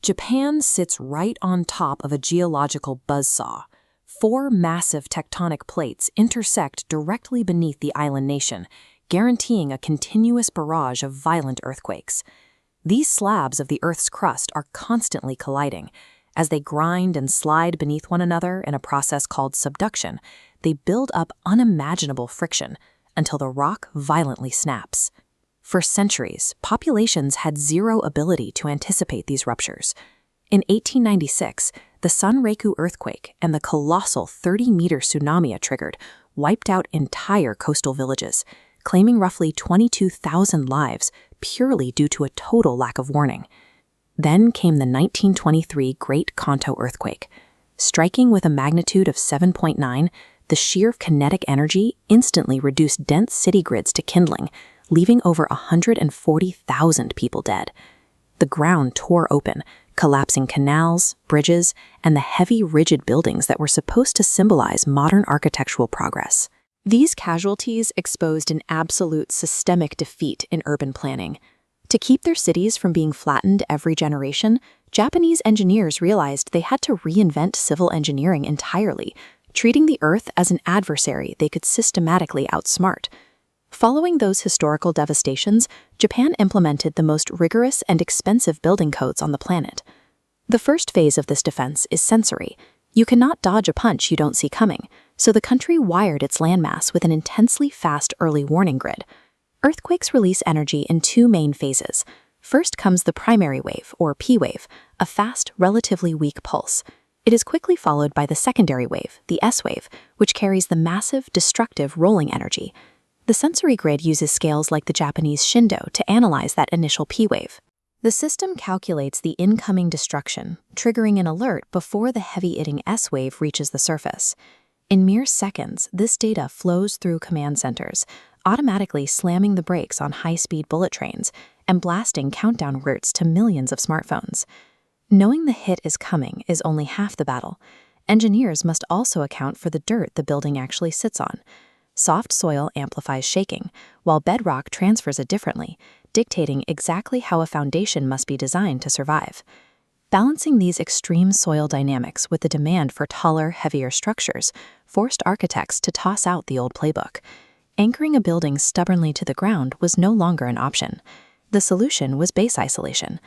Japan sits right on top of a geological buzzsaw. 4 massive tectonic plates intersect directly beneath the island nation, guaranteeing a continuous barrage of violent earthquakes. These slabs of the Earth's crust are constantly colliding. As they grind and slide beneath one another in a process called subduction, they build up unimaginable friction until the rock violently snaps. For centuries, populations had zero ability to anticipate these ruptures. In 1896, the Sanreiku earthquake and the colossal 30-meter tsunami it triggered wiped out entire coastal villages, claiming roughly 22,000 lives purely due to a total lack of warning. Then came the 1923 Great Kanto earthquake. Striking with a magnitude of 7.9, the sheer kinetic energy instantly reduced dense city grids to kindling, leaving over 140,000 people dead. The ground tore open, collapsing canals, bridges, and the heavy, rigid buildings that were supposed to symbolize modern architectural progress. These casualties exposed an absolute systemic defeat in urban planning. To keep their cities from being flattened every generation, Japanese engineers realized they had to reinvent civil engineering entirely, treating the Earth as an adversary they could systematically outsmart. Following those historical devastations, Japan implemented the most rigorous and expensive building codes on the planet. The first phase of this defense is sensory. You cannot dodge a punch you don't see coming, so the country wired its landmass with an intensely fast early warning grid. Earthquakes release energy in 2 main phases. First comes the primary wave, or P wave, a fast, relatively weak pulse. It is quickly followed by the secondary wave, the S wave, which carries the massive, destructive rolling energy. The sensory grid uses scales like the Japanese Shindo to analyze that initial P wave. The system calculates the incoming destruction, triggering an alert before the heavy-hitting S wave reaches the surface. In mere seconds, this data flows through command centers, automatically slamming the brakes on high-speed bullet trains and blasting countdown routes to millions of smartphones. Knowing the hit is coming is only half the battle. Engineers must also account for the dirt the building actually sits on. Soft soil amplifies shaking, while bedrock transfers it differently, dictating exactly how a foundation must be designed to survive. Balancing these extreme soil dynamics with the demand for taller, heavier structures forced architects to toss out the old playbook. Anchoring a building stubbornly to the ground was no longer an option. The solution was base isolation.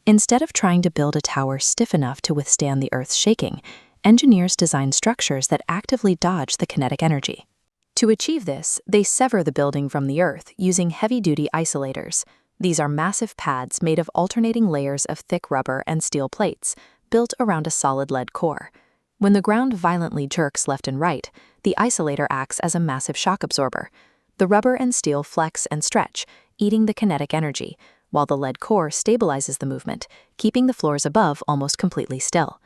Instead of trying to build a tower stiff enough to withstand the Earth's shaking, engineers designed structures that actively dodge the kinetic energy. To achieve this, they sever the building from the Earth using heavy-duty isolators. These are massive pads made of alternating layers of thick rubber and steel plates, built around a solid lead core. When the ground violently jerks left and right, the isolator acts as a massive shock absorber. The rubber and steel flex and stretch, eating the kinetic energy, while the lead core stabilizes the movement, keeping the floors above almost completely still.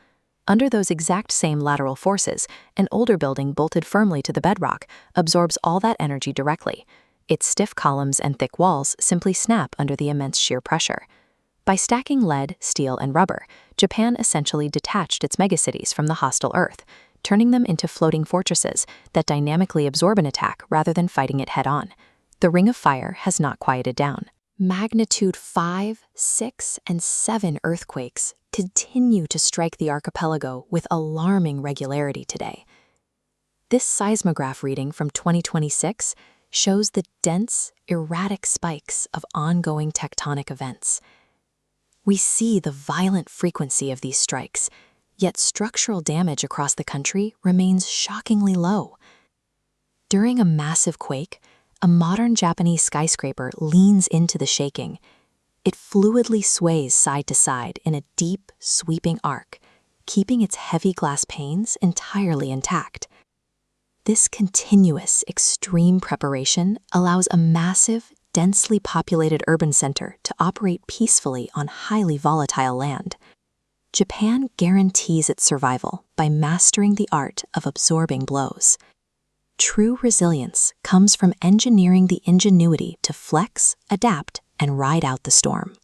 Under those exact same lateral forces, an older building bolted firmly to the bedrock absorbs all that energy directly. Its stiff columns and thick walls simply snap under the immense shear pressure. By stacking lead, steel, and rubber, Japan essentially detached its megacities from the hostile Earth, turning them into floating fortresses that dynamically absorb an attack rather than fighting it head-on. The Ring of Fire has not quieted down. Magnitude 5, 6, and 7 earthquakes continue to strike the archipelago with alarming regularity today. This seismograph reading from 2026 shows the dense, erratic spikes of ongoing tectonic events. We see the violent frequency of these strikes, yet structural damage across the country remains shockingly low. During a massive quake, a modern Japanese skyscraper leans into the shaking. It fluidly sways side to side in a deep, sweeping arc, keeping its heavy glass panes entirely intact. This continuous, extreme preparation allows a massive, densely populated urban center to operate peacefully on highly volatile land. Japan guarantees its survival by mastering the art of absorbing blows. True resilience comes from engineering the ingenuity to flex, adapt, and ride out the storm.